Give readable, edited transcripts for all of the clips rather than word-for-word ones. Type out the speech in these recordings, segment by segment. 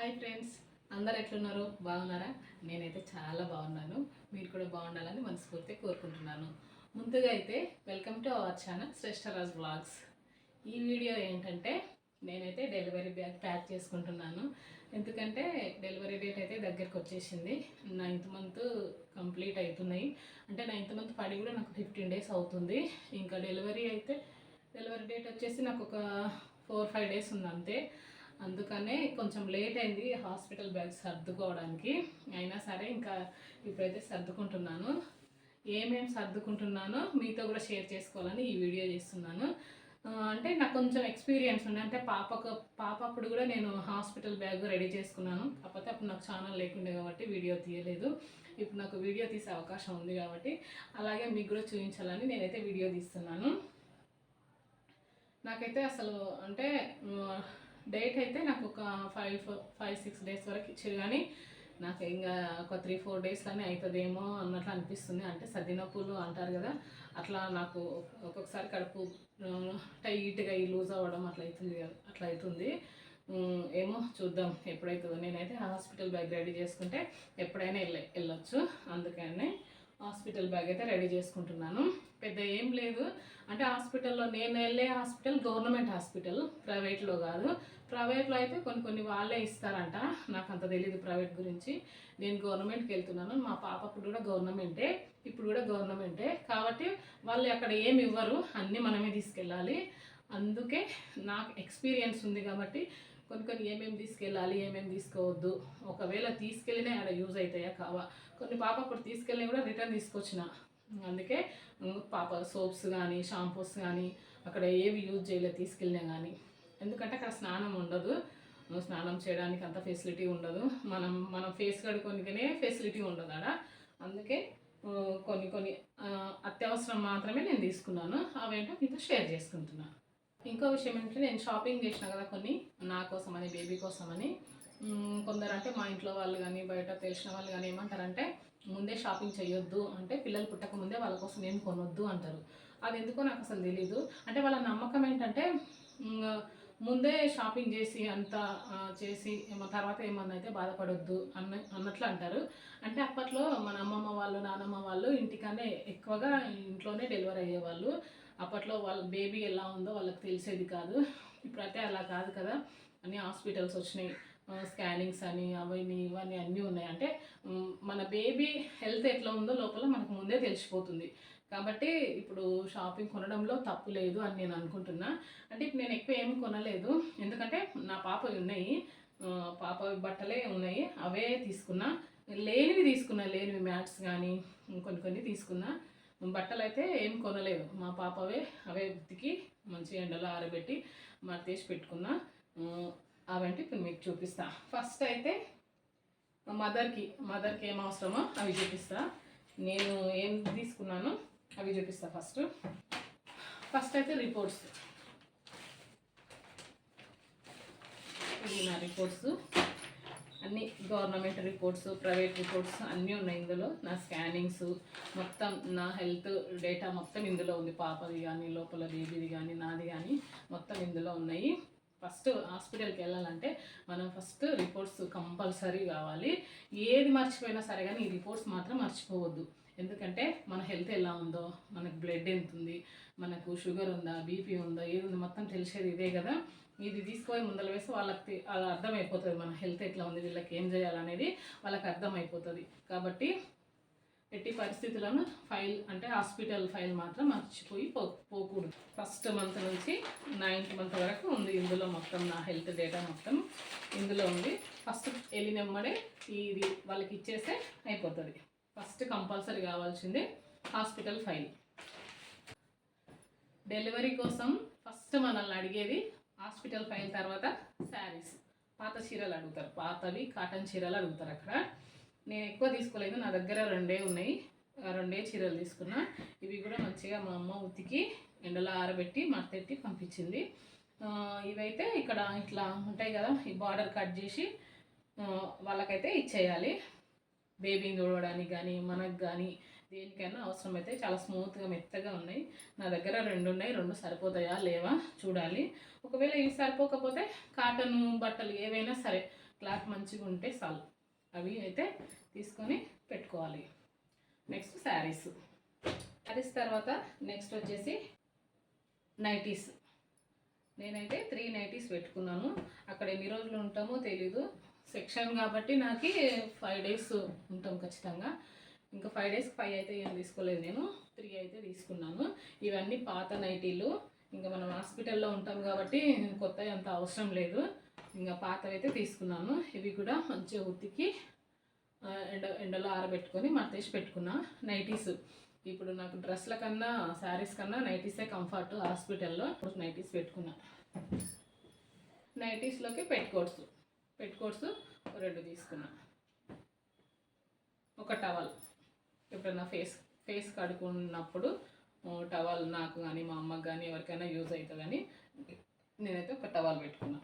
Hi friends, అందరు ఎట్లున్నారు? బాగున్నారా? నేనైతే చాలా బాగున్నాను. మీరు కూడా బాగుండాలని మనస్ఫూర్తిగా కోరుకుంటున్నాను. ముందుగా అయితే welcome to our channel Shreshtaraj blogs. ఈ వీడియో ఏంటంటే నేనైతే డెలివరీ బ్యాగ్ ప్యాక్ చేసుకుంటున్నాను. ఎందుకంటే డెలివరీ డేట్ అయితే దగ్గరికి వచ్చేసింది. 9th మంత్ కంప్లీట్ అవుతున్నాయి. అంటే 9th మంత్ పడి కూడా నాకు 15 days అవుతుంది. ఇంకా డెలివరీ డేట్ వచ్చేసి నాకు ఒక 4-5 days ఉంది అంతే. అందుకనే కొంచెం లేట్ అయింది హాస్పిటల్ బ్యాగ్ సర్దుకోవడానికి. అయినా సరే ఇంకా ఇప్పుడైతే సర్దుకుంటున్నాను. ఏమేమి సర్దుకుంటున్నానో మీతో కూడా షేర్ చేసుకోవాలని ఈ వీడియో చేస్తున్నాను. అంటే నాకు కొంచెం ఎక్స్పీరియన్స్ ఉంది. అంటే పాప అప్పుడు కూడా నేను హాస్పిటల్ బ్యాగ్ రెడీ చేసుకున్నాను. కాకపోతే అప్పుడు నాకు ఛానల్ లేకుండే కాబట్టి వీడియో తీయలేదు. ఇప్పుడు నాకు వీడియో తీసే అవకాశం ఉంది కాబట్టి అలాగే మీకు కూడా చూపించాలని నేనైతే వీడియో తీస్తున్నాను. నాకైతే అసలు అంటే డేట్ అయితే నాకు ఒక 5-6 days వరకు ఇచ్చారు, కానీ నాకు ఇంకా ఒక 3-4 daysలోనే అవుతుందేమో అన్నట్లు అనిపిస్తుంది. అంటే సర్ది నొప్పులు అంటారు కదా, అట్లా నాకు ఒక్కొక్కసారి కడుపు టైట్గా లూజ్ అవ్వడం అట్లా అవుతుంది. ఏమో చూద్దాం ఎప్పుడైతుందో. నేనైతే హాస్పిటల్ బ్యాగ్ రెడీ చేసుకుంటే ఎప్పుడైనా వెళ్ళొచ్చు. అందుకని హాస్పిటల్ బ్యాగ్ అయితే రెడీ చేసుకుంటున్నాను. పెద్ద ఏం లేదు. అంటే హాస్పిటల్లో నేను వెళ్ళే హాస్పిటల్ గవర్నమెంట్ హాస్పిటల్, ప్రైవేట్లో కాదు. ప్రైవేట్లో అయితే కొన్ని వాళ్ళే ఇస్తారంట. నాకు అంత తెలియదు ప్రైవేట్ గురించి. నేను గవర్నమెంట్కి వెళ్తున్నాను. మా పాప అప్పుడు కూడా గవర్నమెంటే, ఇప్పుడు కూడా గవర్నమెంటే. కాబట్టి వాళ్ళు అక్కడ ఏమి ఇవ్వరు, అన్నీ మనమే తీసుకెళ్ళాలి. అందుకే నాకు ఎక్స్పీరియన్స్ ఉంది కాబట్టి కొన్ని ఏమేమి తీసుకెళ్ళాలి, ఏమేమి తీసుకోవద్దు, ఒకవేళ తీసుకెళ్ళినా అక్కడ యూజ్ అవుతాయా కావా. కొన్ని పాప అప్పుడు తీసుకెళ్ళి కూడా రిటర్న్ తీసుకొచ్చిన. అందుకే పాప సోప్స్ కానీ షాంపూస్ కానీ అక్కడ ఏవి యూజ్ చేయలేదు తీసుకెళ్ళినా కానీ. ఎందుకంటే అక్కడ స్నానం ఉండదు, స్నానం చేయడానికి అంత ఫెసిలిటీ ఉండదు. మనం ఫేస్ కడుక్కొనికనే ఫెసిలిటీ ఉండదు ఆడ. అందుకే కొన్ని అత్యవసరం మాత్రమే నేను తీసుకున్నాను. అవేంటో మీతో షేర్ చేసుకుంటున్నాను. ఇంకో విషయం ఏంటంటే నేను షాపింగ్ చేసిన కదా కొన్ని నా కోసమని, బేబీ కోసమని. కొందరు అంటే మా ఇంట్లో వాళ్ళు కానీ బయట తెలిసిన వాళ్ళు కానీ ఏమంటారంటే ముందే షాపింగ్ చేయొద్దు, అంటే పిల్లలు పుట్టక ముందే వాళ్ళ కోసం ఏం కొనొద్దు అంటారు. అది ఎందుకో నాకు అసలు తెలీదు. అంటే వాళ్ళ నమ్మకం ఏంటంటే ముందే షాపింగ్ చేసి అంతా చేసి తర్వాత ఏమన్నా అయితే బాధపడొద్దు అన్నట్లు అంటారు. అంటే అప్పట్లో మన అమ్మమ్మ వాళ్ళు, నానమ్మ వాళ్ళు ఇంటికనే ఎక్కువగా ఇంట్లోనే డెలివరీ అయ్యేవాళ్ళు. అప్పట్లో వాళ్ళ బేబీ ఎలా ఉందో వాళ్ళకి తెలిసేది కాదు. ఇప్పుడైతే అలా కాదు కదా, అన్ని హాస్పిటల్స్ వచ్చినాయి, స్కానింగ్స్ అని అవన్నీ ఇవన్నీ అన్నీ ఉన్నాయి. అంటే మన బేబీ హెల్త్ ఎట్లా ఉందో లోపల మనకు ముందే తెలిసిపోతుంది. కాబట్టి ఇప్పుడు షాపింగ్ కొనడంలో తప్పు లేదు అని నేను అనుకుంటున్నా. అంటే ఇప్పుడు నేను ఎక్కువ ఏమి కొనలేదు, ఎందుకంటే నా పాపవి ఉన్నాయి, పాప బట్టలే ఉన్నాయి, అవే తీసుకున్నా. లేనివి మ్యాట్స్ కానీ కొన్ని తీసుకున్నా. బట్టలు అయితే ఏం కొనలేదు, మా పాపవే అవే ఉతికి మంచి ఎండలో ఆరబెట్టి మడతేసి పెట్టుకున్నా. అవంటే ఇప్పుడు మీకు చూపిస్తా. ఫస్ట్ అయితే మదర్కి ఏం అవసరమో అవి చూపిస్తా. నేను ఏం తీసుకున్నానో అవి చూపిస్తా. ఫస్ట్ అయితే రిపోర్ట్స్. ఇది నా రిపోర్ట్స్ అన్నీ, గవర్నమెంట్ రిపోర్ట్స్, ప్రైవేట్ రిపోర్ట్స్ అన్నీ ఉన్నాయి ఇందులో. నా స్కానింగ్స్ మొత్తం, నా హెల్త్ డేటా మొత్తం ఇందులో ఉంది. పాపది కానీ, లోపల బేబీది కానీ, నాది కానీ మొత్తం ఇందులో ఉన్నాయి. ఫస్ట్ హాస్పిటల్కి వెళ్ళాలంటే మనం ఫస్ట్ రిపోర్ట్స్ కంపల్సరీ కావాలి. ఏది మర్చిపోయినా సరే కానీ ఈ రిపోర్ట్స్ మాత్రం మర్చిపోవద్దు. ఎందుకంటే మన హెల్త్ ఎలా ఉందో, మనకు బ్లడ్ ఎంత ఉంది, మనకు షుగర్ ఉందా, బీపీ ఉందా, ఏది ఉంది మొత్తం తెలిసేది ఇదే కదా. ఇది తీసుకొని ముందర వేసి వాళ్ళకి అలా అర్థమైపోతుంది మన హెల్త్ ఎట్లా ఉంది, వీళ్ళకి ఏం చేయాలనేది వాళ్ళకి అర్థమైపోతుంది. కాబట్టి ఎట్టి పరిస్థితులను ఫైల్ అంటే హాస్పిటల్ ఫైల్ మాత్రం మర్చిపోయి పోకూడదు. ఫస్ట్ మంత్ నుంచి 9th మంత్ వరకు ఉంది ఇందులో మొత్తం. నా హెల్త్ డేటా మొత్తం ఇందులో ఉంది. ఫస్ట్ వెళ్ళినమ్మడే ఇది వాళ్ళకి ఇచ్చేస్తే అయిపోతుంది. ఫస్ట్ కంపల్సరీ కావాల్సింది హాస్పిటల్ ఫైల్. డెలివరీ కోసం ఫస్ట్ మనల్ని అడిగేది హాస్పిటల్ ఫైల్, తర్వాత శారీస్. పాత చీరలు అడుగుతారు, పాతవి కాటన్ చీరలు అడుగుతారు అక్కడ. నేను ఎక్కువ తీసుకోలేదు, నా దగ్గర 2 ఉన్నాయి. 2 చీరలు తీసుకున్నా. ఇవి కూడా మంచిగా మా అమ్మ ఉతికి ఎండలో ఆరబెట్టి మడతెట్టి పంపించింది. ఇవైతే ఇక్కడ ఇట్లా ఉంటాయి కదా, ఈ బార్డర్ కట్ చేసి వాళ్ళకైతే ఇచ్చేయాలి. బేబీని చూడడానికి కానీ మనకు కానీ దేనికైనా అవసరమైతే. చాలా స్మూత్గా మెత్తగా ఉన్నాయి. నా దగ్గర 2 ఉన్నాయి. 2 సరిపోతాయా లేవా చూడాలి. ఒకవేళ ఇవి సరిపోకపోతే కాటన్ బట్టలు ఏవైనా సరే క్లాత్ మంచిగా ఉంటే చాలు. అవి అయితే తీసుకొని పెట్టుకోవాలి. నెక్స్ట్ శారీస్ తర్వాత నెక్స్ట్ వచ్చేసి నైటీస్. నేనైతే 3 నైటీస్ పెట్టుకున్నాను. అక్కడ ఎన్ని రోజులు ఉంటామో తెలీదు. సెక్షన్ కాబట్టి నాకు 5 డేస్ ఉంటాం ఖచ్చితంగా. ఇంకా 5 డేస్కి 5 అయితే ఏం తీసుకోలేదు, నేను 3 అయితే తీసుకున్నాను. ఇవన్నీ పాత నైటీలు. ఇంకా మనం హాస్పిటల్లో ఉంటాం కాబట్టి కొత్తవి అంత అవసరం లేదు. ఇంకా పాతవి అయితే తీసుకున్నాను. ఇవి కూడా మంచిగా ఉతికి ఎండలో ఆరబెట్టుకొని మడతేసి పెట్టుకున్నా. నైటీస్ ఇప్పుడు నాకు డ్రెస్ల కన్నా శారీస్ కన్నా నైటీసే కంఫర్ట్. హాస్పిటల్లో నైటీస్ పెట్టుకున్నా. నైటీస్లోకి పెట్టుకోట్స్ 2 తీసుకున్నా. ఒక టవల్, ఎప్పుడైనా ఫేస్ కడుక్కున్నప్పుడు టవల్ నాకు కానీ మా అమ్మకి కానీ ఎవరికైనా యూజ్ అవుతుందని నేనైతే ఒక టవల్ పెట్టుకున్నా.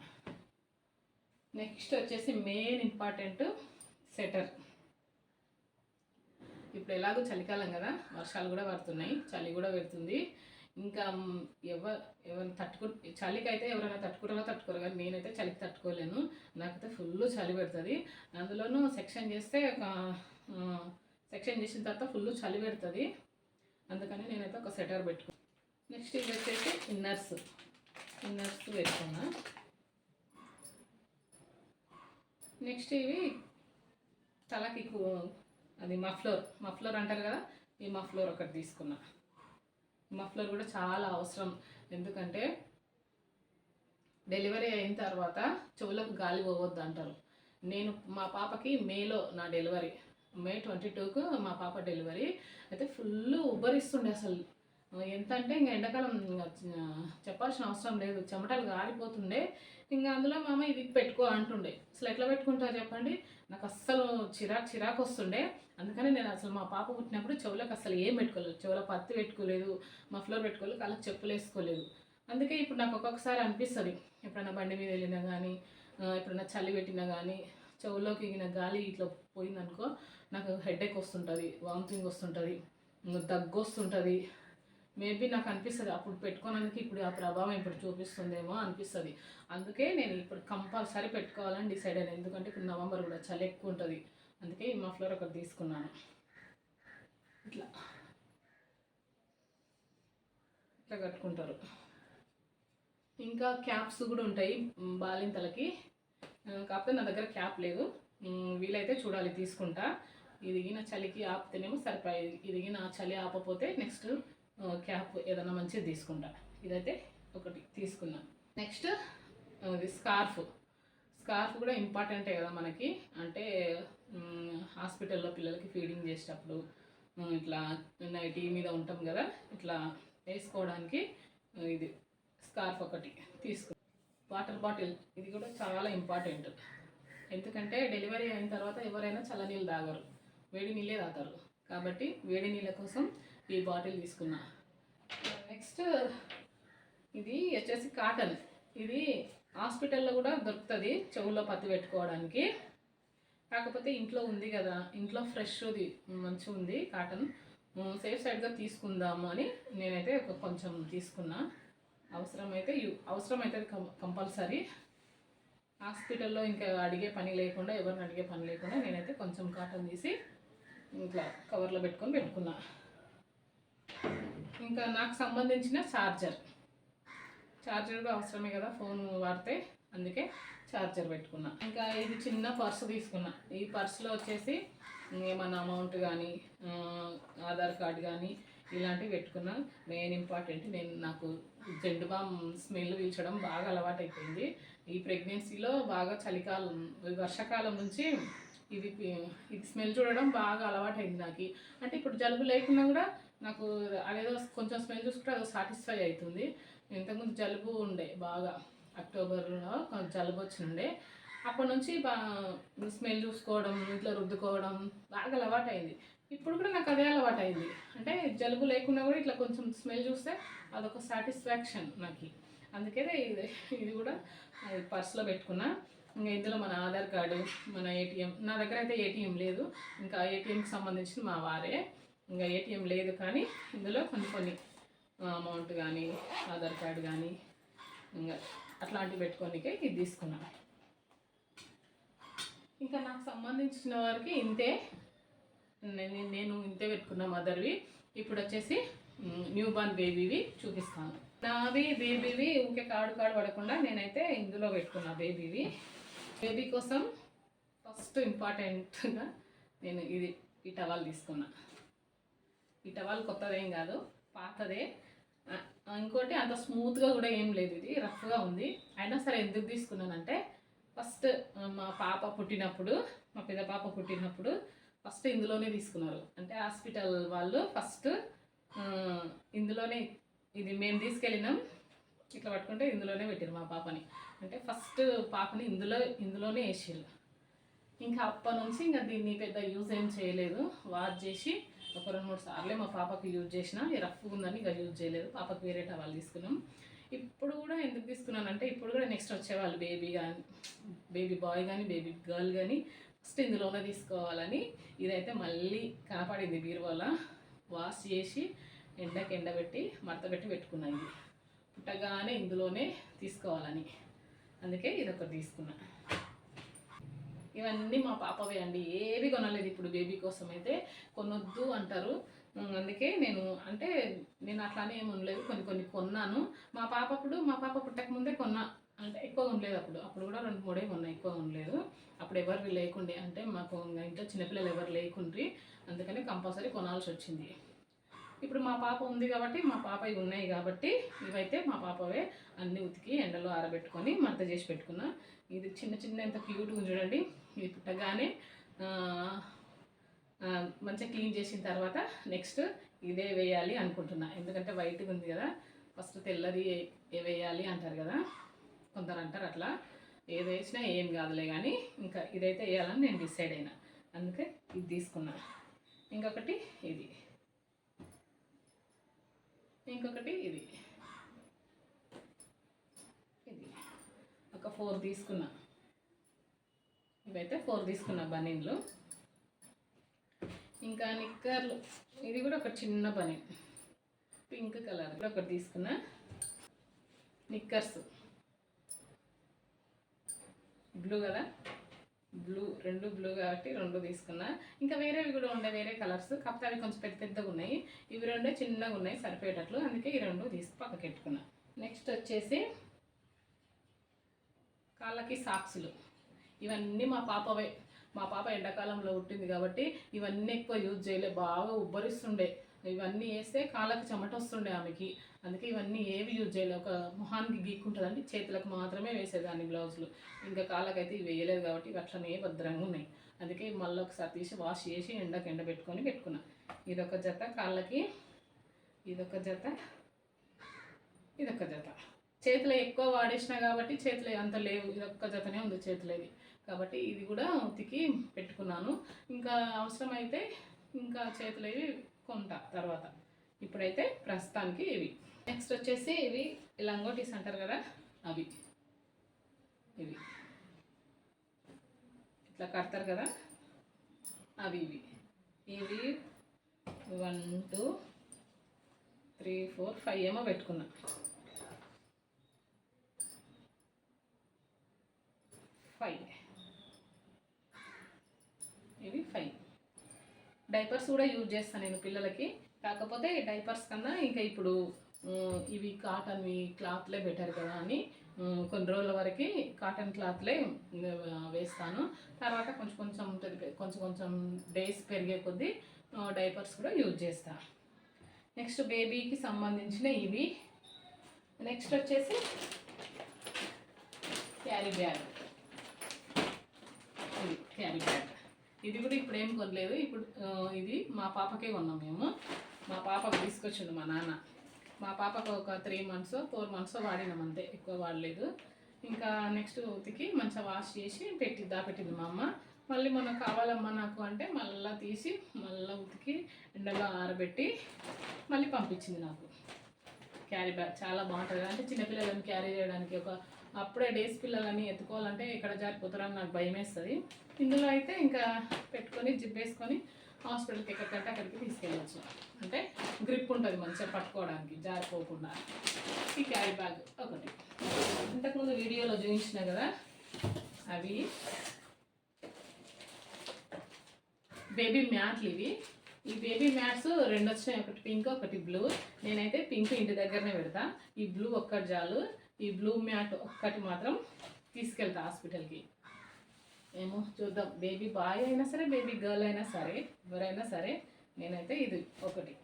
నెక్స్ట్ వచ్చేసి మెయిన్ ఇంపార్టెంట్ స్వెటర్. ఇప్పుడు ఎలాగో చలికాలం కదా, వర్షాలు కూడా పడుతున్నాయి, చలి కూడా పెడుతుంది. ఇంకా ఎవరు చలికైతే ఎవరైనా తట్టుకోరు కానీ నేనైతే చలికి తట్టుకోలేను. నాకైతే ఫుల్ చలి పెడుతుంది. అందులోనూ సెక్షన్ చేసిన తర్వాత ఫుల్ చలి పెడుతుంది. అందుకని నేనైతే ఒక స్వెటర్ పెట్టుకున్నాను. నెక్స్ట్ ఇది వచ్చేసి ఇన్నర్స్ పెట్టుకున్నా. నెక్స్ట్ ఇవి తలకి అది మఫ్లర్ అంటారు కదా, ఈ మఫ్లర్ ఒకటి తీసుకున్నా. మఫ్లర్ కూడా చాలా అవసరం. ఎందుకంటే డెలివరీ అయిన తర్వాత చెవులకు గాలి పోవద్దు అంటారు. మా పాపకి మేలో నా డెలివరీ, May 22కు మా పాప డెలివరీ అయితే ఫుల్ ఉబ్బరిస్తుండే. అసలు ఎంత అంటే ఇంకా ఎండాకాలం చెప్పాల్సిన అవసరం లేదు, చెమటలు గారిపోతుండే. ఇంకా అందులో మా అమ్మ ఇది పెట్టుకో అంటుండే. అసలు ఎట్లా పెట్టుకుంటా చెప్పండి, నాకు అస్సలు చిరాకు వస్తుండే. అందుకని నేను అసలు మా పాప పుట్టినప్పుడు చెవులకు అసలు ఏం పెట్టుకోలేదు. చెవుల పత్తి పెట్టుకోలేదు, మఫ్లర్ పెట్టుకోలేదు, కాళ్ళకి చెప్పులు వేసుకోలేదు. అందుకే ఇప్పుడు నాకు ఒక్కొక్కసారి అనిపిస్తుంది, ఎప్పుడైనా బండి మీద వెళ్ళినా కానీ ఎప్పుడైనా చలి పెట్టినా కానీ చెవులోకి గాలి ఇట్లా పోయిందనుకో నాకు హెడేక్ వస్తుంటుంది, వామిటింగ్ వస్తుంటుంది, దగ్గు వస్తుంటుంది. మేబీ నాకు అనిపిస్తుంది అప్పుడు పెట్టుకోవడానికి ఇప్పుడు ఆ ప్రభావం ఇప్పుడు చూపిస్తుందేమో అనిపిస్తుంది. అందుకే నేను ఇప్పుడు కంపల్సరీ పెట్టుకోవాలని డిసైడ్ అయ్యాను. ఎందుకంటే ఇప్పుడు నవంబర్ కూడా చలి ఎక్కువ ఉంటుంది. అందుకే ఈ మఫ్లర్ ఒకటి తీసుకున్నాను. ఇట్లా కట్టుకుంటారు. ఇంకా క్యాప్స్ కూడా ఉంటాయి బాలింతలకి. కాకపోతే నా దగ్గర క్యాప్ లేదు. వీలైతే చూడాలి, తీసుకుంటా. ఇది నా చలికి ఆపితేనేమో సరిపోయేది. ఇది నా చలి ఆపపోతే నెక్స్ట్ క్యాప్ ఏదైనా మంచిది తీసుకుంటా. ఇదైతే ఒకటి తీసుకున్నా. నెక్స్ట్ ఇది స్కార్ఫ్ కూడా ఇంపార్టెంటే కదా మనకి. అంటే హాస్పిటల్లో పిల్లలకి ఫీడింగ్ చేసేటప్పుడు ఇట్లా నైటీ మీద ఉంటాం కదా, ఇట్లా వేసుకోవడానికి ఇది స్కార్ఫ్ ఒకటి తీసుకున్నా. వాటర్ బాటిల్ ఇది కూడా చాలా ఇంపార్టెంట్. ఎందుకంటే డెలివరీ అయిన తర్వాత ఎవరైనా చల్లనీళ్ళు తాగరు, వేడి నీళ్ళే తాగుతారు. కాబట్టి వేడి నీళ్ళ కోసం ఈ బాటిల్ తీసుకున్నా. నెక్స్ట్ ఇది వచ్చేసి కాటన్. ఇది హాస్పిటల్లో కూడా దొరుకుతుంది చెవుల్లో పత్తి పెట్టుకోవడానికి. కాకపోతే ఇంట్లో ఉంది కదా, ఇంట్లో ఫ్రెష్ది మంచిగా ఉంది కాటన్. సేఫ్ సైడ్గా తీసుకుందాము అని నేనైతే కొంచెం తీసుకున్నా. అవసరమైతే కంపల్సరీ. హాస్పిటల్లో ఇంకా ఎవరిని అడిగే పని లేకుండా నేనైతే కొంచెం కాటన్ తీసి ఇట్లా కవర్లో పెట్టుకున్నా. ఇంకా నాకు సంబంధించిన ఛార్జర్ కూడా అవసరమే కదా ఫోన్ వాడితే, అందుకే ఛార్జర్ పెట్టుకున్నా. ఇంకా ఇది చిన్న పర్సు తీసుకున్నా. ఈ పర్సులో వచ్చేసి ఏమన్నా అమౌంట్ కానీ ఆధార్ కార్డు కానీ ఇలాంటివి పెట్టుకున్నా. మెయిన్ ఇంపార్టెంట్, నాకు జెండు బామ్ స్మెల్ పీల్చడం బాగా అలవాటు అయిపోయింది. ఈ ప్రెగ్నెన్సీలో బాగా చలికాలం వర్షాకాలం నుంచి ఇది స్మెల్ చూడడం బాగా అలవాటు అయింది నాకు. అంటే ఇప్పుడు జలుబు లేకున్నా కూడా నాకు అదేదో కొంచెం స్మెల్ చూసుకుంటే అదో సాటిస్ఫై అవుతుంది. ఇంతకుముందు జలుబు ఉండే బాగా, అక్టోబర్లో జలుబు వచ్చినుండే. అప్పటి నుంచి స్మెల్ చూసుకోవడం, ఇంట్లో రుద్దుకోవడం బాగా అలవాటు అయింది. ఇప్పుడు కూడా నాకు అదే అలవాటు అయింది. అంటే జలుబు లేకున్నా కూడా ఇట్లా కొంచెం స్మెల్ చూస్తే అదొక సాటిస్ఫాక్షన్ నాకు. అందుకే ఇది కూడా పర్స్లో పెట్టుకున్నా. ఇంకా ఇందులో మన ఆధార్ కార్డు, మన ఏటీఎం. నా దగ్గర అయితే ఏటీఎం లేదు, ఇంకా ఏటీఎంకి సంబంధించిన మా వారే. ఇంకా ఏటీఎం లేదు కానీ ఇందులో కొన్ని అమౌంట్ కానీ ఆధార్ కార్డు కానీ ఇంకా అట్లాంటివి పెట్టుకోనికే ఇది తీసుకున్నాను. ఇంకా నాకు సంబంధించిన వారికి ఇంతే, నేను ఇంతే పెట్టుకున్న మదర్వి. ఇప్పుడు వచ్చేసి న్యూ బార్న్ బేబీవి చూపిస్తాను. నావి బేబీవి ఊకే కాడు పడకుండా నేనైతే ఇందులో పెట్టుకున్నా బేబీవి. బేబీ కోసం ఫస్ట్ ఇంపార్టెంట్గా నేను ఈ టవల్ తీసుకున్నా. ఈ టవల్ కొత్తదేం కాదు, పాతదే. ఇంకోటి అంత స్మూత్గా కూడా ఏం లేదు, ఇది రఫ్గా ఉంది. అయినా సరే ఎందుకు తీసుకున్నానంటే ఫస్ట్ మా పాప పుట్టినప్పుడు, మా పెద్ద పాప పుట్టినప్పుడు ఫస్ట్ ఇందులోనే తీసుకున్నారు. అంటే హాస్పిటల్ వాళ్ళు ఫస్ట్ ఇందులోనే, ఇది మేము తీసుకెళ్ళినాం, ఇట్లా పట్టుకుంటే ఇందులోనే పెట్టారు మా పాపని. అంటే ఫస్ట్ పాపని ఇందులోనే వేసారు. ఇంకా అప్పటి నుంచి ఇంకా దీన్ని పెద్ద యూజ్ ఏం చేయలేదు. వాష్ చేసి ఒక 2-3 సార్లే మా పాపకి యూజ్ చేసిన. రఫ్గా ఉందని ఇంకా యూజ్ చేయలేదు. పాపకి వేరే టవల్ తీసుకున్నాం. ఇప్పుడు కూడా ఎందుకు తీసుకున్నానంటే ఇప్పుడు కూడా నెక్స్ట్ వచ్చేవాళ్ళు బేబీ కానీ, బేబీ బాయ్ కానీ బేబీ గర్ల్ కానీ ఫస్ట్ ఇందులోనే తీసుకోవాలని. ఇదైతే మళ్ళీ కనపడింది బీరువాల. వాష్ చేసి ఎండబెట్టి మడతపెట్టి పెట్టుకున్నాను. ఇది పుట్టగానే ఇందులోనే తీసుకోవాలని, అందుకే ఇది ఒకటి తీసుకున్నా. ఇవన్నీ మా పాపవే అండి, ఏవి కొనలేదు ఇప్పుడు బేబీ కోసం అయితే. కొనొద్దు అంటారు, అందుకే నేను అట్లానే ఏమి ఉండలేదు, కొన్ని కొన్నాను. మా పాప పుట్టక ముందే కొన్నా, అంటే ఎక్కువ ఉండలేదు. అప్పుడు కూడా 2-3 కొన్నా, ఎక్కువ ఉండలేదు. అప్పుడు ఎవరు లేకుండే, అంటే మాకు ఇంట్లో చిన్నపిల్లలు ఎవరు లేకుండ్రి, అందుకని కంపల్సరీ కొనాల్సి వచ్చింది. ఇప్పుడు మా పాప ఉంది కాబట్టి, మా పాప ఇవి ఉన్నాయి కాబట్టి ఇవైతే మా పాపవే. అన్నీ ఉతికి ఎండలో ఆరబెట్టుకొని మడత చేసి పెట్టుకున్నా. ఇది చిన్న ఎంత క్యూట్గా చూడండి. ఇది పుట్టగానే మంచిగా క్లీన్ చేసిన తర్వాత నెక్స్ట్ ఇదే వేయాలి అనుకుంటున్నా. ఎందుకంటే వైట్గా ఉంది కదా, ఫస్ట్ తెల్లది వేయాలి అంటారు కదా, కొందరు అంటారు అట్లా. ఏది వేసినా ఏం కాదులే కానీ ఇంకా ఇదైతే వేయాలని నేను డిసైడ్ అయినా, అందుకే ఇది తీసుకున్నా. ఇంకొకటి ఇది ఒక 4 తీసుకున్నా. ఇవైతే 4 తీసుకున్నా బనీన్లు. ఇంకా నిక్కర్లు, ఇది కూడా ఒక చిన్న బనీన్ పింక్ కలర్ కూడా ఒకటి తీసుకున్నా. నిక్కర్స్ బ్లూ కదా, రెండు బ్లూ కాబట్టి 2 తీసుకున్నా. ఇంకా వేరేవి కూడా ఉండే, వేరే కలర్స్, కాకపోతే అవి కొంచెం పెద్దగా ఉన్నాయి. ఇవి 2 చిన్నగా ఉన్నాయి సరిపోయేటట్లు, అందుకే ఈ 2 తీసి పక్కకి పెట్టుకున్నా. నెక్స్ట్ వచ్చేసి కాళ్ళకి సాక్సులు. ఇవన్నీ మా పాపవే. మా పాప ఎండాకాలంలో పుట్టింది కాబట్టి ఇవన్నీ ఎక్కువ యూజ్ చేయలే, బాగా ఉబ్బరిస్తుండే. ఇవన్నీ వేస్తే కాళ్ళకి చెమట వస్తుండే ఆమెకి, అందుకే ఇవన్నీ ఏవి యూజ్ చేయలే. ఒక మొహానికి గీక్కుంటుందండి, చేతులకు మాత్రమే వేసేదాన్ని బ్లౌజులు. ఇంకా కాళ్ళకైతే ఇవి వేయలేదు కాబట్టి ఇవి అట్లనే భద్రంగా ఉన్నాయి. అందుకే మళ్ళీ ఒకసారి తీసి వాష్ చేసి ఎండబెట్టుకొని పెట్టుకున్నా. ఇదొక జత కాళ్ళకి, ఇదొక జత. చేతులు ఎక్కువ వాడేసినా కాబట్టి చేతులు అంత లేవు, ఇదొక్క జతనే ఉంది చేతులు ఇది కాబట్టి ఇది కూడా ఉతికి పెట్టుకున్నాను. ఇంకా అవసరమైతే ఇంకా చేతులు ఇవి కొంటా తర్వాత. ఇప్పుడైతే ప్రస్తుతానికి ఇవి. నెక్స్ట్ వచ్చేసి ఇవి లంగోటీస్ అంటారు కదా, అవి ఇవి ఇట్లా కడతారు కదా, అవి 1 2 3 4 5 ఏమో పెట్టుకున్నా. 5 ఇవి 5. డైపర్స్ కూడా యూజ్ చేస్తాను నేను పిల్లలకి. కాకపోతే డైపర్స్ కన్నా ఇంకా ఇప్పుడు ఇవి కాటన్వి క్లాత్లే బెటర్ కదా అని కొన్ని రోజుల వరకు కాటన్ క్లాత్లే వేస్తాను. తర్వాత కొంచెం డేస్ పెరిగే కొద్దీ డైపర్స్ కూడా యూజ్ చేస్తాను. నెక్స్ట్ బేబీకి సంబంధించిన ఇవి. నెక్స్ట్ వచ్చేసి క్యారీ బ్యాగ్. ఇది కూడా ఇప్పుడు ఏం కొనలేదు, ఇప్పుడు ఇది మా పాపకే కొన్నాం మేము. మా పాపకు తీసుకొచ్చిండు మా నాన్న. మా పాపకు ఒక 3 months 4 months వాడినాం అంతే, ఎక్కువ వాడలేదు. ఇంకా నెక్స్ట్ ఉతికి మంచిగా వాష్ చేసి దాపెట్టింది మా అమ్మ. మళ్ళీ మొన్న కావాలమ్మా నాకు అంటే మళ్ళీ తీసి మళ్ళీ ఉతికి ఎండలో ఆరబెట్టి మళ్ళీ పంపించింది నాకు. క్యారీ బ్యాగ్ చాలా బాగుంటుంది, అంటే చిన్నపిల్లలను క్యారీ చేయడానికి. అప్పుడే డేస్ పిల్లలని ఎత్తుకోవాలంటే ఎక్కడ జారిపోతారని నాకు భయం వేస్తుంది. ఇందులో అయితే ఇంకా పెట్టుకొని జిప్ వేసుకొని హాస్పిటల్కి ఎక్కడికంటే అక్కడికి తీసుకెళ్ళవచ్చు, అంటే గ్రిప్ ఉంటుంది మంచిగా పట్టుకోవడానికి జారిపోకుండా. ఈ క్యారీ బ్యాగ్ ఒకటి. ఇంతకుముందు వీడియోలో చూపించిన కదా అవి. బేబీ మ్యాట్లు ఇవి. ఈ బేబీ మ్యాట్స్ 2 వచ్చినాయి, ఒకటి పింక్ ఒకటి బ్లూ. నేనైతే పింక్ ఇంటి దగ్గరనే పెడతా, ఈ బ్లూ ఒక్కటి చాలు. ఈ బ్లూ మ్యాట్ ఒక్కటి మాత్రం తీసుకెళ్తా హాస్పిటల్కి. ఏమో చూద్దాం, బేబీ బాయ్ అయినా సరే బేబీ గర్ల్ అయినా సరే ఎవరైనా సరే నేనైతే ఇది ఒకటి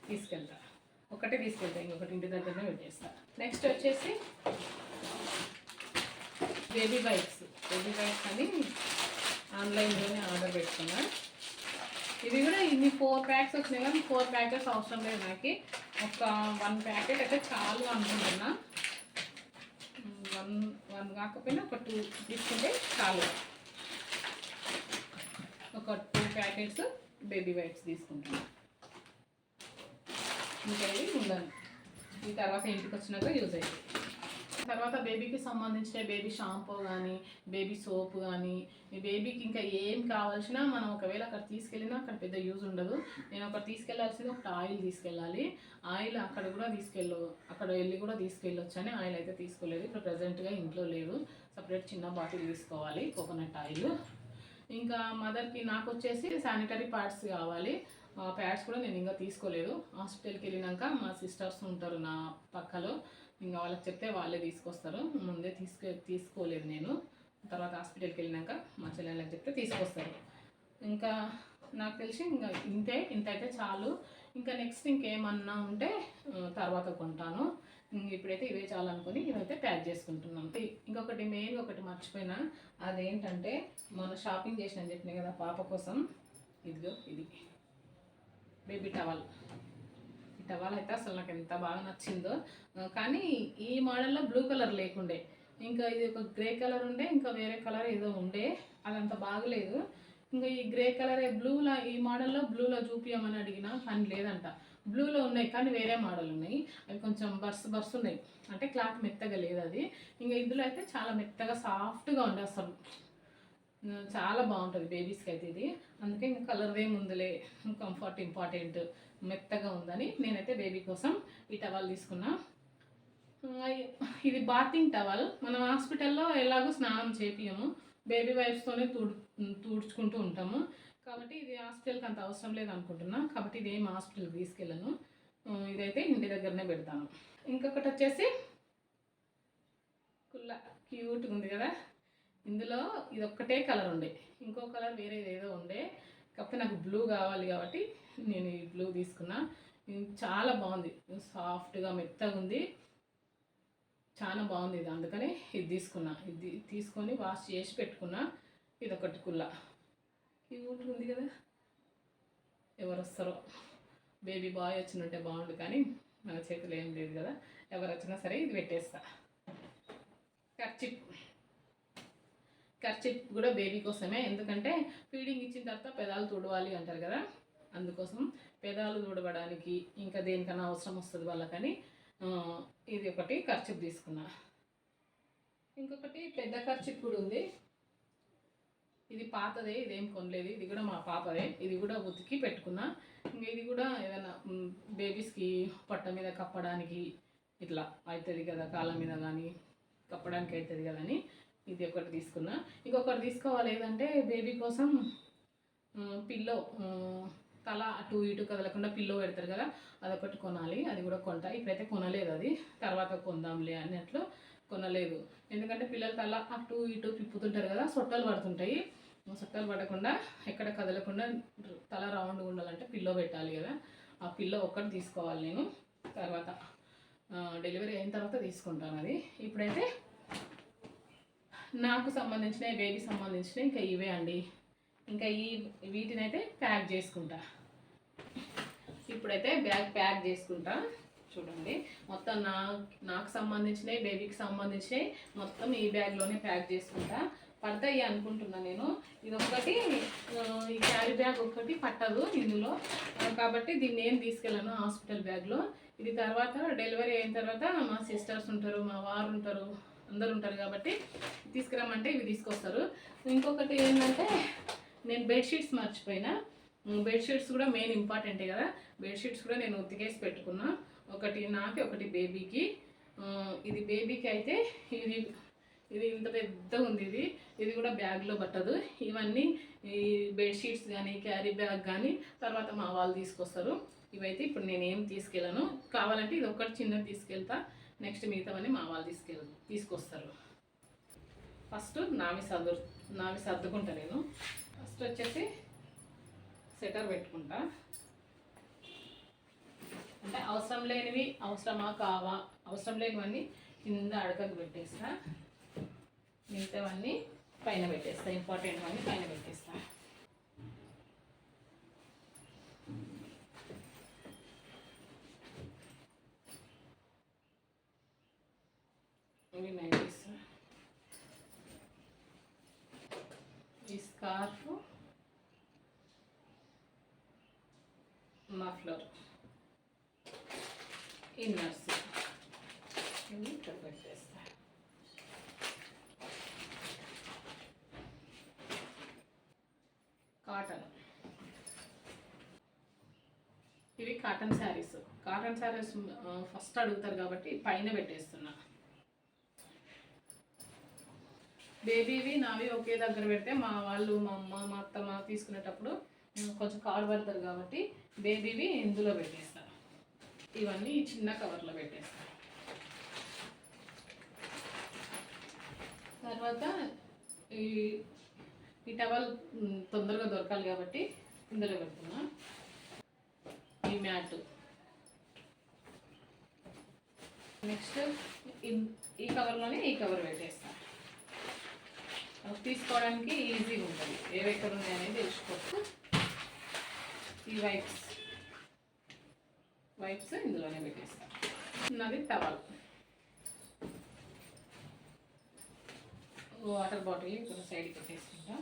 తీసుకెళ్తా, ఒకటే తీసుకెళ్తా, ఇంకొకటి ఇంటి దగ్గరనే పెట్టేస్తా. నెక్స్ట్ వచ్చేసి బేబీ వైప్స్ అని ఆన్లైన్లోనే ఆర్డర్ పెట్టుకున్నా. ఇవి కూడా ఇన్ని 4 ప్యాక్స్ వచ్చినాయి కానీ 4 ప్యాకెట్స్ అవసరం లేదు నాకు, ఒక 1 ప్యాకెట్ అయితే చాలు అనుకుంటున్నా. 1 కాకపోయినా ఒక 2 తీసుకుంటే చాలు. ఒక 2 ప్యాకెట్స్ బేబీ వైప్స్ తీసుకుంటున్నా. ఇంకా ఇది ఉండాలి, ఈ తర్వాత ఇంటికి వచ్చినాక యూజ్ అవుతుంది. తర్వాత బేబీకి సంబంధించిన బేబీ షాంపూ కానీ బేబీ సోప్ కానీ ఈ బేబీకి ఇంకా ఏం కావాల్సినా మనం ఒకవేళ అక్కడ తీసుకెళ్ళినా అక్కడ పెద్ద యూజ్ ఉండదు. నేను అక్కడ తీసుకెళ్లాల్సింది ఒకటి ఆయిల్ తీసుకెళ్ళాలి. ఆయిల్ అక్కడ కూడా అక్కడ వెళ్ళి కూడా తీసుకెళ్ళొచ్చు అని ఆయిల్ అయితే తీసుకోలేదు. ఇప్పుడు ప్రజెంట్గా ఇంట్లో లేదు, సపరేట్ చిన్న బాటిల్ తీసుకోవాలి కోకోనట్ ఆయిల్. ఇంకా మదర్కి నాకు వచ్చేసి శానిటరీ ప్యాడ్స్ కావాలి. ప్యాడ్స్ కూడా నేను ఇంకా తీసుకోలేదు. హాస్పిటల్కి వెళ్ళినాక మా సిస్టర్స్ ఉంటారు నా పక్కలో, ఇంకా వాళ్ళకి చెప్తే వాళ్ళే తీసుకొస్తారు. ముందే తీసుకోలేదు నేను. తర్వాత హాస్పిటల్కి వెళ్ళినాక మా చెల్లెళ్ళకి చెప్తే తీసుకొస్తారు. ఇంకా నాకు తెలిసి ఇంకా ఇంత అయితే చాలు. ఇంకా నెక్స్ట్ ఇంకేమన్నా ఉంటే తర్వాత కొంటాను. ఇప్పుడైతే ఇవే చాలు అనుకొని ఇవైతే ప్యాక్ చేసుకుంటున్నాను. ఇంకొకటి మెయిన్గా ఒకటి మర్చిపోయినా, అదేంటంటే మన షాపింగ్ చేసినా చెప్పినా కదా పాప కోసం, ఇదిగో ఇది బేబీ టవల్. ఈ టవల్ అయితే అసలు నాకు ఎంత బాగా నచ్చిందో. కానీ ఈ మోడల్లో బ్లూ కలర్ లేకుండే, ఇంకా ఇది ఒక గ్రే కలర్ ఉండే, ఇంకా వేరే కలర్ ఏదో ఉండే, అదంత బాగలేదు. ఇంకా ఈ గ్రే కలర్ బ్లూలో, ఈ మోడల్లో బ్లూలో చూపించమని అడిగినా కానీ లేదంట. బ్లూలో ఉన్నాయి కానీ వేరే మోడల్ ఉన్నాయి, అవి కొంచెం బర్స్ ఉన్నాయి, అంటే క్లాత్ మెత్తగా లేదు అది. ఇంకా ఇందులో అయితే చాలా మెత్తగా సాఫ్ట్గా ఉండే, అసలు చాలా బాగుంటుంది బేబీస్కి అయితే ఇది. అందుకే ఇంకా కలర్దే ముందులే, కంఫర్ట్ ఇంపార్టెంట్, మెత్తగా ఉందని నేనైతే బేబీ కోసం ఈ టవల్ తీసుకున్నా. ఇది బాతింగ్ టవల్. మనం హాస్పిటల్లో ఎలాగో స్నానం చేపియము, బేబీ వైప్స్తోనే తుడుచుకుంటూ ఉంటాము. కాబట్టి ఇది హాస్పిటల్కి అంత అవసరం లేదు అనుకుంటున్నా. కాబట్టి ఇది ఏం హాస్పిటల్కి తీసుకెళ్ళను, ఇదైతే ఇంటి దగ్గరనే పెడతాను. ఇంకొకటి వచ్చేసి కుల్ల, క్యూట్గా ఉంది కదా. ఇందులో ఇది ఒక్కటే కలర్ ఉండే, ఇంకో కలర్ వేరేది ఏదో ఉండే, కాకపోతే నాకు బ్లూ కావాలి కాబట్టి నేను ఈ బ్లూ తీసుకున్నా. చాలా బాగుంది, సాఫ్ట్గా మెత్తగా ఉంది, చాలా బాగుంది ఇది. అందుకని ఇది తీసుకున్నా. ఇది తీసుకొని వాష్ చేసి పెట్టుకున్నా. ఇది ఒకటి కుల్ల, క్యూట్గా ఉంది కదా. ఎవరు వస్తారో, బేబీ బాయ్ వచ్చినట్టే బాగుండు, కానీ మన చేతిలో ఏం లేదు కదా. ఎవరు వచ్చినా సరే ఇది పెట్టేస్తా. కర్చిప్ కూడా బేబీ కోసమే, ఎందుకంటే ఫీడింగ్ ఇచ్చిన తర్వాత పెదాలు తుడవాలి అంటారు కదా, అందుకోసం పెదాలు తుడవడానికి ఇంకా దేనికన్నా అవసరం వస్తుంది వాళ్ళకని ఇది ఒకటి కర్చిప్ తీసుకున్నా. ఇంకొకటి పెద్ద కర్చిప్ కూడా ఉంది, ఇది పాతదే, ఇదేం కొనలేదు, ఇది కూడా మా పాపదే. ఇది కూడా ఉతికి పెట్టుకున్నా. ఇంకా ఇది కూడా ఏదైనా బేబీస్కి పొట్ట మీద కప్పడానికి ఇట్లా అవుతుంది కదా, కాళ్ళ మీద కానీ కప్పడానికి అవుతుంది కదా అని ఇది ఒకటి తీసుకున్నా. ఇంకొకటి తీసుకోవాలి, ఏదంటే బేబీ కోసం పిల్లో, తల అటు ఇటు కదలకుండా పిల్లో పెడతారు కదా, అదొకటి కొనాలి. అది కూడా కొంటా. ఇప్పుడైతే కొనలేదు, అది తర్వాత కొందాంలే అన్నట్లు కొనలేదు. ఎందుకంటే పిల్లలు తల అటు ఇటు తిప్పుతుంటారు కదా, సొట్టలు పడుతుంటాయి. సొట్టలు పడకుండా ఎక్కడ కదలకుండా తల రౌండ్గా ఉండాలంటే పిల్లో పెట్టాలి కదా, ఆ పిల్లో ఒక్కటి తీసుకోవాలి నేను. తర్వాత డెలివరీ అయిన తర్వాత తీసుకుంటాను అది. ఇప్పుడైతే నాకు సంబంధించినవి, బేబీ సంబంధించినవి ఇంకా ఇవే అండి. ఇంకా వీటినైతే ప్యాక్ చేసుకుంటా. ఇప్పుడైతే బ్యాగ్ ప్యాక్ చేసుకుంటా. చూడండి, మొత్తం నాకు సంబంధించినవి, బేబీకి సంబంధించినవి మొత్తం ఈ బ్యాగ్లోనే ప్యాక్ చేసుకుంటా. పడతాయి అనుకుంటున్నా నేను. ఇది ఒక్కటి, ఈ క్యారీ బ్యాగ్ ఒక్కటి పట్టదు ఇందులో, కాబట్టి దీన్ని ఏం తీసుకెళ్ళాను హాస్పిటల్ బ్యాగ్లో. ఇది తర్వాత డెలివరీ అయిన తర్వాత మా సిస్టర్స్ ఉంటారు, మా వారు ఉంటారు, అందరు ఉంటారు కాబట్టి తీసుకురమ్మంటే ఇవి తీసుకొస్తారు. ఇంకొకటి ఏంటంటే నేను బెడ్షీట్స్ మర్చిపోయినా. బెడ్షీట్స్ కూడా మెయిన్ ఇంపార్టెంటే కదా. బెడ్షీట్స్ కూడా నేను ఉతికేసి పెట్టుకున్నా, ఒకటి నాకి ఒకటి బేబీకి. ఇది బేబీకి అయితే ఇది ఇంత పెద్దగా ఉంది. ఇది కూడా బ్యాగ్లో పట్టదు. ఇవన్నీ ఈ బెడ్షీట్స్ కానీ క్యారీ బ్యాగ్ కానీ తర్వాత మా వాళ్ళు తీసుకొస్తారు. ఇవైతే ఇప్పుడు నేను ఏం తీసుకెళ్ళను. కావాలంటే ఇది ఒక్కటి చిన్నది తీసుకెళ్తా, నెక్స్ట్ మిగతావన్నీ మా వాళ్ళు తీసుకొస్తారు. ఫస్ట్ నావి సర్దుకుంటా నేను. ఫస్ట్ వచ్చేసి సెటర్ పెట్టుకుంటా. అంటే అవసరం లేనివి అవసరం లేనివన్నీ కింద అడకకు పెట్టేస్తా, మిగతావన్నీ పైన పెట్టేస్తా, ఇంపార్టెంట్ అన్నీ పైన పెట్టేస్తా. ఇవి నైటీస్, ఈ స్కార్ఫ్, మఫ్లర్, ఇన్నర్స్ ఇవి ఇక్కడ పెట్టేస్తా. కాటన్, ఇవి కాటన్ శారీస్. ఫస్ట్ అడుగుతారు కాబట్టి పైన పెట్టేస్తున్నా. బేబీవి నావి ఒకే దగ్గర పెడితే మా వాళ్ళు, మా అమ్మ, మా అత్తమ్మ తీసుకునేటప్పుడు కొంచెం కాడు పడతారు కాబట్టి బేబీవి ఇందులో పెట్టేస్తా. ఇవన్నీ చిన్న కవర్లో పెట్టేస్తా. తర్వాత ఈ టవల్ తొందరగా దొరకాలి కాబట్టి ఇందులో పెడుతున్నా. ఈ మ్యాట్, నెక్స్ట్ ఈ కవర్లోనే ఈ కవర్ పెట్టేస్తా. తీసుకోవడానికి ఈజీగా ఉంటుంది, ఎక్కడ ఉన్నాయి అనేది తెలుసుకోవచ్చు. ఈ వైప్స్ ఇందులోనే పెట్టేస్తా. నాది టవల్, వాటర్ బాటిల్ ఇక్కడ సైడ్కి పెట్టేసుకుంటా.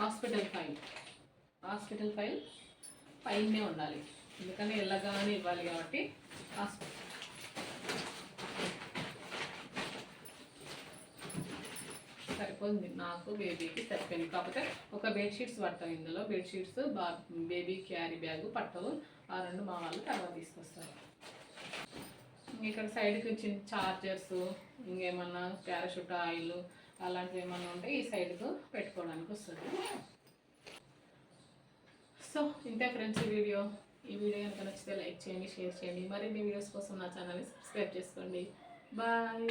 హాస్పిటల్ ఫైల్ పైనే ఉండాలి, ఎందుకంటే ఎల్లగానే ఇవ్వాలి కాబట్టి సరిపోతుంది. నాకు బేబీకి సరిపోయింది. కాకపోతే ఒక బెడ్షీట్స్ పట్టవు ఇందులో. బెడ్షీట్స్, బేబీ క్యారీ బ్యాగ్ పట్టవు. ఆ రెండు మా వాళ్ళు తర్వాత తీసుకొస్తారు. ఇక్కడ సైడ్కి చిన్న చార్జర్స్, ఇంకేమన్నా పారాషూట్ ఆయిల్ అలాంటివి ఏమన్నా ఉంటే ఈ సైడ్కు పెట్టుకోవడానికి వస్తుంది. సో ఇంతే ఫ్రెండ్స్ ఈ వీడియో కనుక నచ్చితే లైక్ చేయండి, షేర్ చేయండి. మరిన్ని వీడియోస్ కోసం నా ఛానల్ని సబ్స్క్రైబ్ చేసుకోండి. బాయ్.